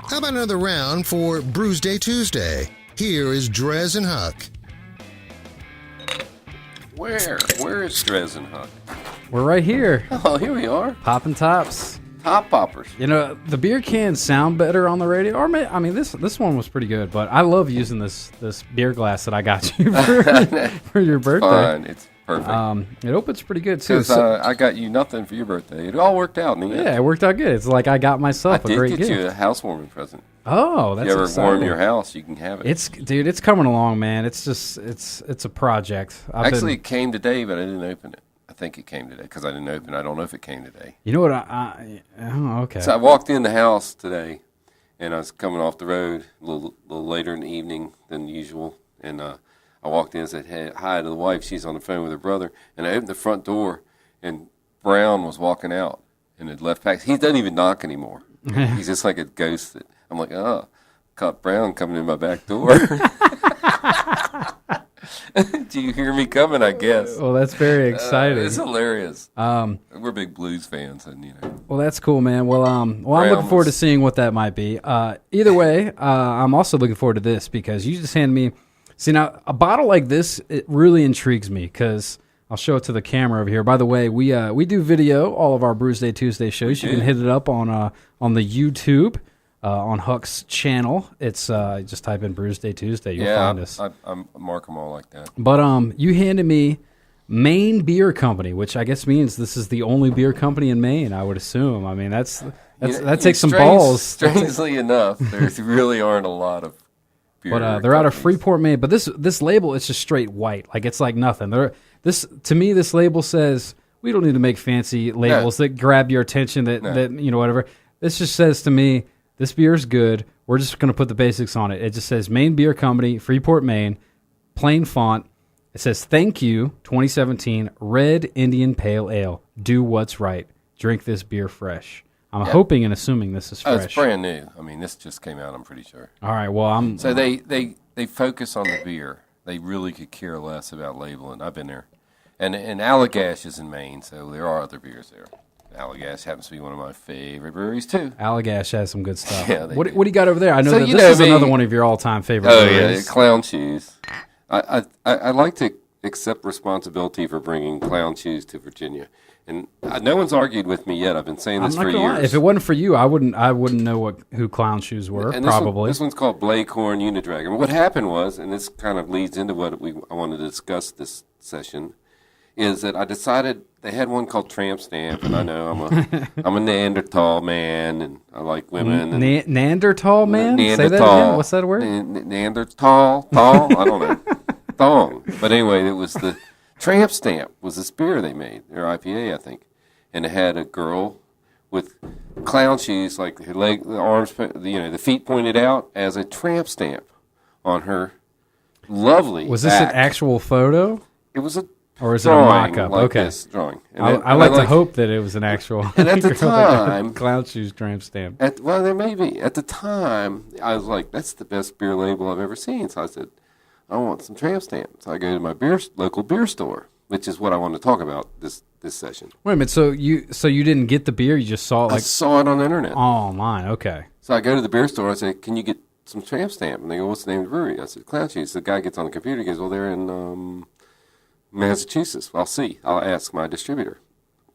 How about another round for Brewsday Tuesday? Here is DreZ and Huck. Where is DreZ and Huck? We're right here. Oh, here we are. Popping tops. Top poppers. You know, the beer cans sound better on the radio. Or I mean, this one was pretty good. But I love using this beer glass that I got you for your birthday. Fine. It's perfect. It opens pretty good too. Because I got you nothing for your birthday. It all worked out in the end. Yeah, it worked out good. It's like I got myself a great gift. I did get you a housewarming present. Oh, that's if you ever exciting. warm your house, you can have it. It's coming along, man. It's just it's a project. It came today, but I didn't open it. I think it came today because I didn't open it. I don't know if it came today. You know what? Oh, okay. So I walked in the house today, and I was coming off the road a little later in the evening than usual, and I walked in and said hey, hi to the wife. She's on the phone with her brother, and I opened the front door, and Brown was walking out and had left packs. He doesn't even knock anymore. He's just like a ghost. I'm like, caught Brown coming in my back door. Do you hear me coming? I guess. Well, that's very exciting. It's hilarious. We're big blues fans, and you know. Well, that's cool, man. Well, I'm looking forward to seeing what that might be. Either way, I'm also looking forward to this because you just handed me. See, now a bottle like this, it really intrigues me because I'll show it to the camera over here. By the way, we do video all of our Brewsday Tuesday shows. You can hit it up on the YouTube. On Huck's channel, it's just type in Brewsday Tuesday. You'll find us. I mark them all like that. But you handed me Maine Beer Company, which I guess means this is the only beer company in Maine. I would assume. I mean, that takes some balls. Strangely enough, there really aren't a lot of beer. But they're out of Freeport, Maine. But this label, it's just straight white. Like it's like nothing. To me, this label says we don't need to make fancy labels that grab your attention. That you know whatever. This just says to me. This beer is good. We're just going to put the basics on it. It just says Maine Beer Company, Freeport, Maine, plain font. It says, thank you, 2017, Red Indian Pale Ale. Do what's right. Drink this beer fresh. I'm hoping and assuming this is fresh. Oh, it's brand new. I mean, this just came out, I'm pretty sure. All right, well, So they focus on the beer. They really could care less about labeling. I've been there. And Allagash is in Maine, so there are other beers there. Allagash happens to be one of my favorite breweries, too. Allagash has some good stuff. Yeah, what do you got over there? I know that this is another one of your all-time favorite breweries. Yeah, Clown Shoes. I like to accept responsibility for bringing Clown Shoes to Virginia. And no one's argued with me yet. I've been saying this for years. If it wasn't for you, I wouldn't know who Clown Shoes were, and probably. This one's called Blaecorn Unidragon. What happened was, and this kind of leads into what I wanted to discuss this session, is that I decided they had one called Tramp Stamp, and I know I'm a Neanderthal man, and I like women. Neanderthal man? Neanderthal. Say that again. What's that word? Neanderthal? Tall? I don't know. Thong. But anyway, it was the Tramp Stamp was this beer they made, their IPA, I think. And it had a girl with clown shoes, like her leg, the arms, the feet pointed out as a tramp stamp on her lovely Was this back. an actual photo? It was a Or is it a mock-up? Like okay. This drawing. I like to hope that it was an actual. And at the time, Clown Shoes tramp stamp. Well, there may be. At the time, I was like, "That's the best beer label I've ever seen." So I said, "I want some tramp stamp." So I go to my local beer store, which is what I want to talk about this session. Wait a minute. So you didn't get the beer? You just saw it? I saw it on the internet. Oh, online. Okay. So I go to the beer store. I say, "Can you get some tramp stamp?" And they go, "What's the name of the brewery?" I said, "Clown Shoes." The guy gets on the computer. He goes, "Well, they're in Massachusetts." I'll see. I'll ask my distributor.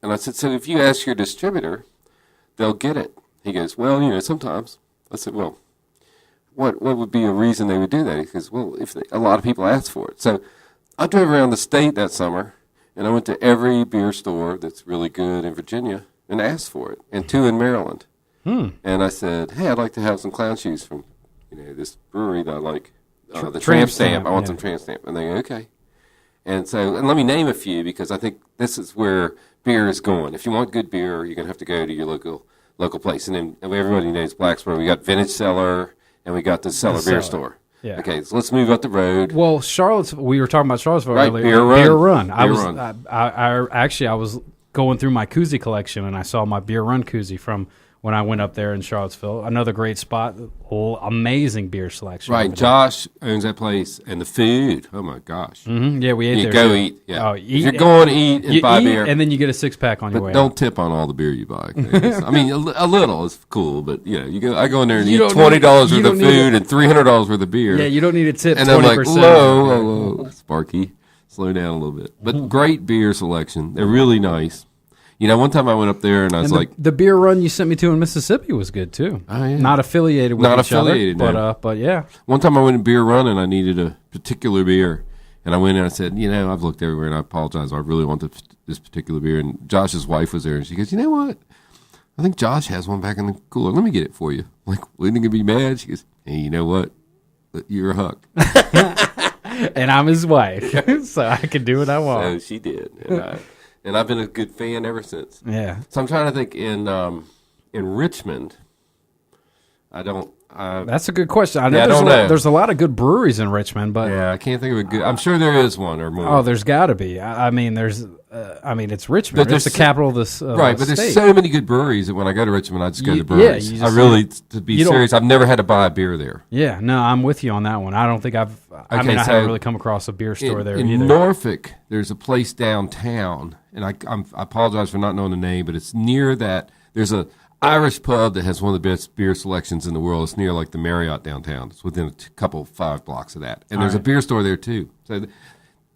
And I said, "So if you ask your distributor, they'll get it." He goes, "Well, sometimes." I said, "Well, what would be a reason they would do that?" He goes, "Well, if a lot of people ask for it." So I drove around the state that summer, and I went to every beer store that's really good in Virginia and asked for it, and 2 in Maryland. And I said, "Hey, I'd like to have some Clown Shoes from this brewery that I like, the Tramp Stamp. I want some Tramp Stamp." And they go, "Okay." And let me name a few because I think this is where beer is going. If you want good beer, you're going to have to go to your local place. And then everybody knows Blacksburg. We got Vintage Cellar, and we got the Cellar Beer Store. Yeah. Okay, so let's move up the road. Well, we were talking about Charlottesville earlier. Beer Run. I was going through my koozie collection, and I saw my Beer Run koozie from when I went up there in Charlottesville. Another great spot, amazing beer selection. Right, Josh owns that place, and the food. Oh my gosh! Yeah, we ate you there. Go too. eat. Yeah, Oh, if you're going to eat and buy beer, and then you get a 6-pack on your way. Don't tip on all the beer you buy. I mean, a little is cool, but you go. I go in there and eat $20 worth of food and $300 worth of beer. Yeah, you don't need a tip. And 20%. I'm like, whoa, Sparky, slow down a little bit. But great beer selection. They're really nice. One time I went up there and I was like, the beer run you sent me to in Mississippi was good too. Oh, yeah. Not affiliated with each other, but yeah. One time I went to beer run and I needed a particular beer, and I went and I said, I've looked everywhere and I apologize. I really want this particular beer. And Josh's wife was there and she goes, you know what? I think Josh has one back in the cooler. Let me get it for you. I'm like, wouldn't you be mad? She goes, hey, you know what? You're a Huck. And I'm his wife, so I can do what I want. So she did. And I've been a good fan ever since. Yeah. So I'm trying to think in Richmond. That's a good question. I know there's a lot of good breweries in Richmond, but I can't think of a good. I'm sure there is one or more. Oh, there's got to be. I mean, it's Richmond. It's the capital of this. Right, but state. There's so many good breweries that when I go to Richmond, I just go to breweries. Yeah, to be serious, I've never had to buy a beer there. Yeah, no, I'm with you on that one. I don't think I haven't really come across a beer store there either. In Norfolk, there's a place downtown, and I apologize for not knowing the name, but it's near that. There's a Irish pub that has one of the best beer selections in the world. It's near like the Marriott downtown. It's within a 5 blocks of that. And there's a beer store there too. So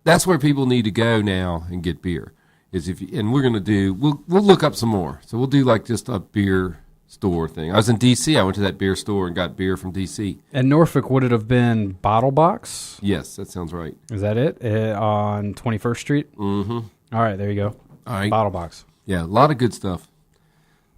that's where people need to go now and get beer. And we're going to we'll look up some more. So we'll do like just a beer store thing. I was in D.C. I went to that beer store and got beer from D.C. And Norfolk, would it have been Bottle Box? Yes, that sounds right. Is that it? On 21st Street? Mm-hmm. All right, there you go. All right. Bottle Box. Yeah, a lot of good stuff.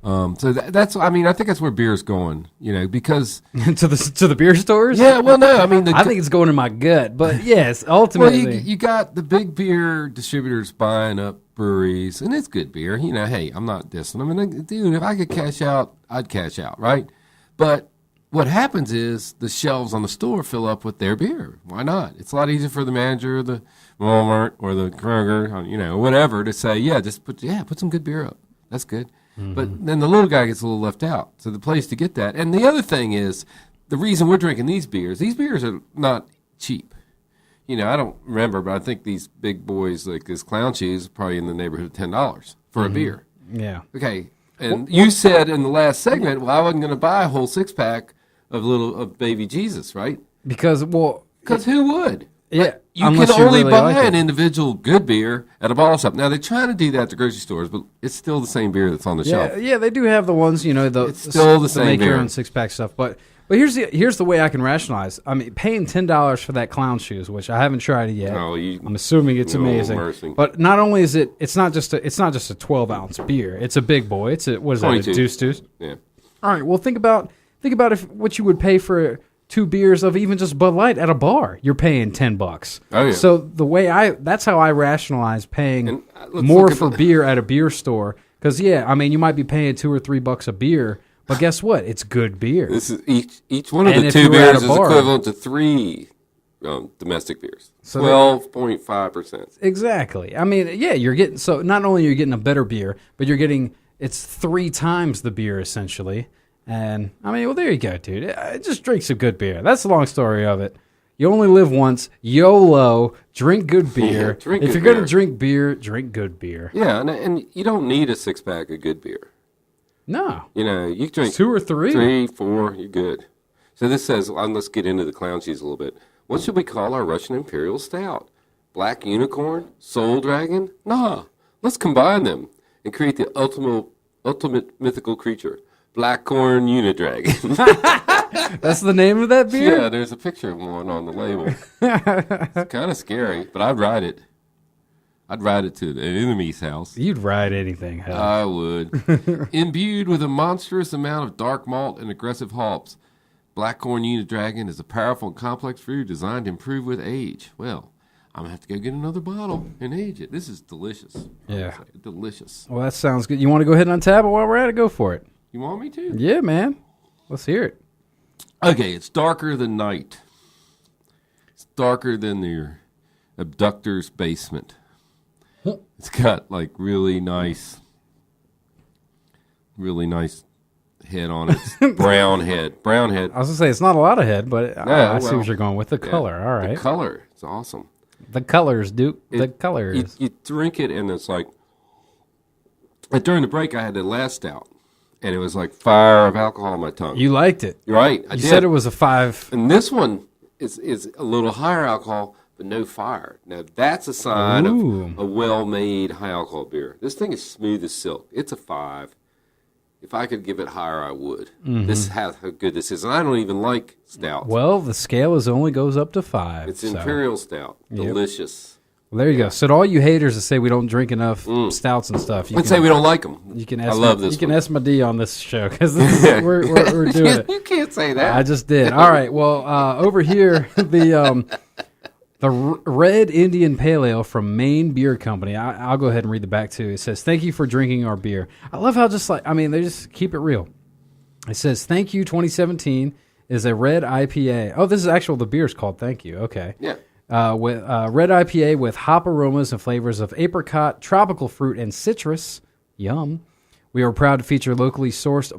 So that's. I mean, I think that's where beer is going. Because to the beer stores. Yeah, well, no, I mean, I think it's going in my gut, but yes, ultimately, well, you got the big beer distributors buying up breweries, and it's good beer. Hey, I'm not dissing them. And dude, if I could cash out, I'd cash out, right? But what happens is the shelves on the store fill up with their beer. Why not? It's a lot easier for the manager of the Walmart or the Kroger, whatever, to say, just put some good beer up. That's good. Mm-hmm. But then the little guy gets a little left out. So the place to get that. And the other thing is, the reason we're drinking these beers are not cheap. I don't remember, but I think these big boys like this Clown Cheese are probably in the neighborhood of $10 for a beer. Yeah. Okay. And you said in the last segment, I wasn't going to buy a whole 6-pack of Baby Jesus, right? Because who would? Yeah. You can only buy an individual good beer at a bottle shop. Now, they try to do that at the grocery stores, but it's still the same beer that's on the shelf. Yeah, they do have the ones, it's still the same make beer. Your own 6-pack stuff. But here's the way I can rationalize. I mean, paying $10 for that Clown Shoes, which I haven't tried it yet. I'm assuming it's amazing. Mercy. But not only is it's not just a 12-ounce beer. It's a big boy. It's a deuce? Yeah. All right. Well, think about what you would pay for 2 beers of even just Bud Light at a bar. You're paying $10. Oh yeah. So that's how I rationalize paying more for beer at a beer store. Because you might be paying $2 or $3 a beer, but guess what? It's good beer. This is each one of the 2 beers is equivalent to 3 domestic beers. So 12.5%. Exactly. I mean, you're getting not only are you getting a better beer, but it's 3 times the beer essentially. And, there you go, dude. Just drink some good beer. That's the long story of it. You only live once. YOLO. Drink good beer. If you're going to drink beer, drink good beer. Yeah, and you don't need a 6-pack of good beer. No. You drink 2 or 3. 3, 4, you're good. So this says, let's get into the Clown Cheese a little bit. What should we call our Russian Imperial Stout? Black Unicorn? Soul Dragon? Nah. Let's combine them and create the ultimate mythical creature. Blaecorn Unidragon. That's the name of that beer? Yeah, there's a picture of one on the label. It's kind of scary, but I'd ride it. I'd ride it to an enemy's house. You'd ride anything, hell. I would. Imbued with a monstrous amount of dark malt and aggressive hops, Blaecorn Unidragon is a powerful and complex brew designed to improve with age. Well, I'm going to have to go get another bottle and age it. This is delicious. Yeah. Delicious. Well, that sounds good. You want to go ahead and untap it while we're at it? Go for it. You want me to? Yeah, man. Let's hear it. Okay, it's darker than night. It's darker than your abductor's basement. It's got like really nice head on it. Brown head. I was gonna say it's not a lot of head, but I see what you're going with. The color, all right. The color, it's awesome. The colors, Duke. The colors. You drink it, and it's like. During the break, I had the last stout, and it was like fire of alcohol on my tongue. You liked it, right? You said it was a 5, and this one is a little higher alcohol, but no fire. Now that's a sign of a well-made high alcohol beer. This thing is smooth as silk. It's a 5. If I could give it higher, I would. This is how good this is, and I don't even like stout. Well, the scale only goes up to 5. It's imperial stout, delicious. Well, there you go. So to all you haters that say we don't drink enough stouts and stuff, you can say we don't like them. You can. I love this. You can S my D on this show because we're doing it. You can't say that. I just did. All right. Well, over here the Red Indian Pale Ale from Maine Beer Company. I'll go ahead and read the back too. It says, "Thank you for drinking our beer." I love how they just keep it real. It says, "Thank you 2017 is a red IPA." Oh, this is the beer's called Thank You. Okay. Yeah. With red IPA with hop aromas and flavors of apricot, tropical fruit, and citrus. Yum. We are proud to feature locally sourced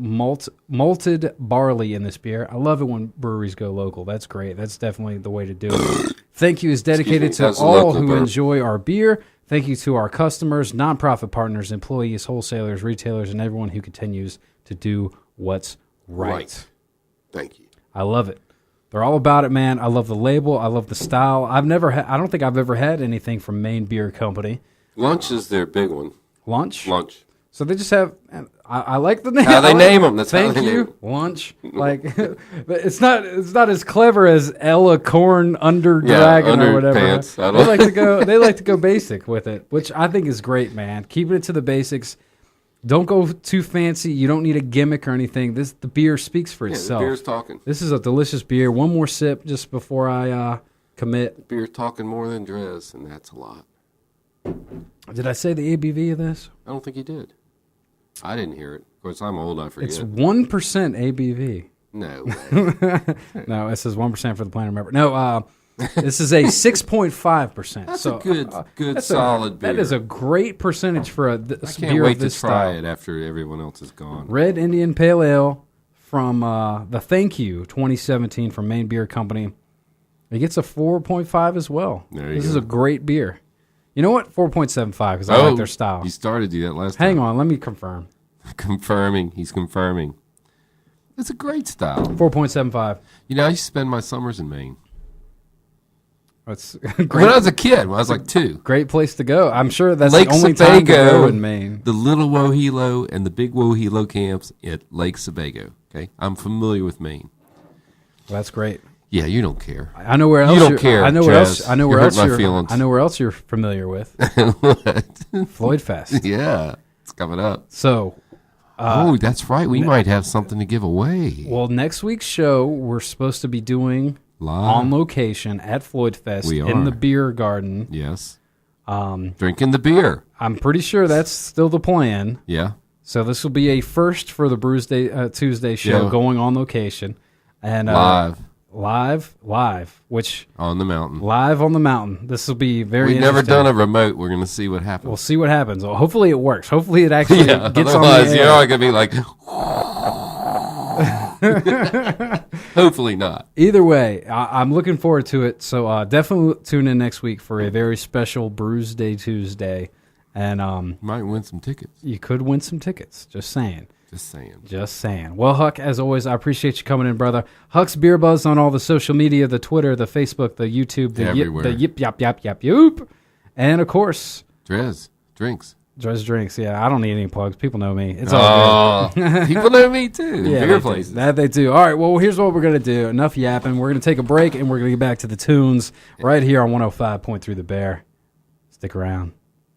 malted barley in this beer. I love it when breweries go local. That's great. That's definitely the way to do it. Thank you is dedicated to all who enjoy our beer. Thank you to our customers, nonprofit partners, employees, wholesalers, retailers, and everyone who continues to do what's right. Thank you. I love it. They're all about it, man. I love the label. I love the style. I don't think I've ever had anything from Maine Beer Company. Lunch is their big one. Lunch. So they just have. I like the name. How they name them. That's Thank how they you. name them. Lunch. Like it's not as clever as Blaecorn under Dragon or whatever. Pants. They like to go basic with it, which I think is great, man. Keeping it to the basics. Don't go too fancy. You don't need a gimmick or anything. The beer speaks for itself. The beer's talking. This is a delicious beer. One more sip just before I commit. The beer's talking more than DreZ, and that's a lot. Did I say the ABV of this? I don't think you did. I didn't hear it. Of course, I'm old. I forget. It's 1% ABV. No way. No, it says 1% for the Planet Member. No, this is a 6.5%. That's a good solid beer. That is a great percentage for a beer of this style. I can't wait to try it after everyone else is gone. Red Indian Pale Ale from the Thank You 2017 from Maine Beer Company. It gets a 4.5 as well. This is a great beer. You know what? 4.75 because I like their style. You started to do that last time. Hang on, let me confirm. He's confirming. It's a great style. 4.75. You know, I used to spend my summers in Maine. That's great. When I was a kid, when I was like 2. Great place to go. I'm sure that's Lake the only Sebago, time to go in Maine. The Little Wohelo and the Big Wohelo camps at Lake Sebago. Okay, I'm familiar with Maine. Well, that's great. Yeah, you don't care. I know where else you don't care. I know where else. I know where else. Feelings. I know where else you're familiar with. What? Floyd Fest. Yeah, it's coming up. So. That's right. We might have something to give away. Well, next week's show we're supposed to be doing live on location at Floyd Fest in the beer garden. Yes. Drinking the beer. I'm pretty sure that's still the plan. Yeah. So this will be a first for the Brewsday Tuesday show going on location and live, which on the mountain. Live on the mountain. This will be very. We've never done a remote. We're going to see what happens. We'll see what happens. Well, hopefully it works. Hopefully it actually gets on the air. You're all going to be like. Hopefully not. Either way, I'm looking forward to it. So definitely tune in next week for a very special Brewsday Tuesday, and you might win some tickets. You could win some tickets. Just saying. Just saying. Well, Huck, as always, I appreciate you coming in, brother. Huck's Beer Buzz on all the social media, the Twitter, the Facebook, the YouTube, the yip, yap, yap, yap, yoop. And, of course... DreZ Drinks. DreZ Drinks, yeah. I don't need any plugs. People know me. It's all good. People know me, too. Yeah, beer places. That they do. All right, well, here's what we're going to do. Enough yapping. We're going to take a break, and we're going to get back to the tunes right here on 105.3 The Bear. Stick around.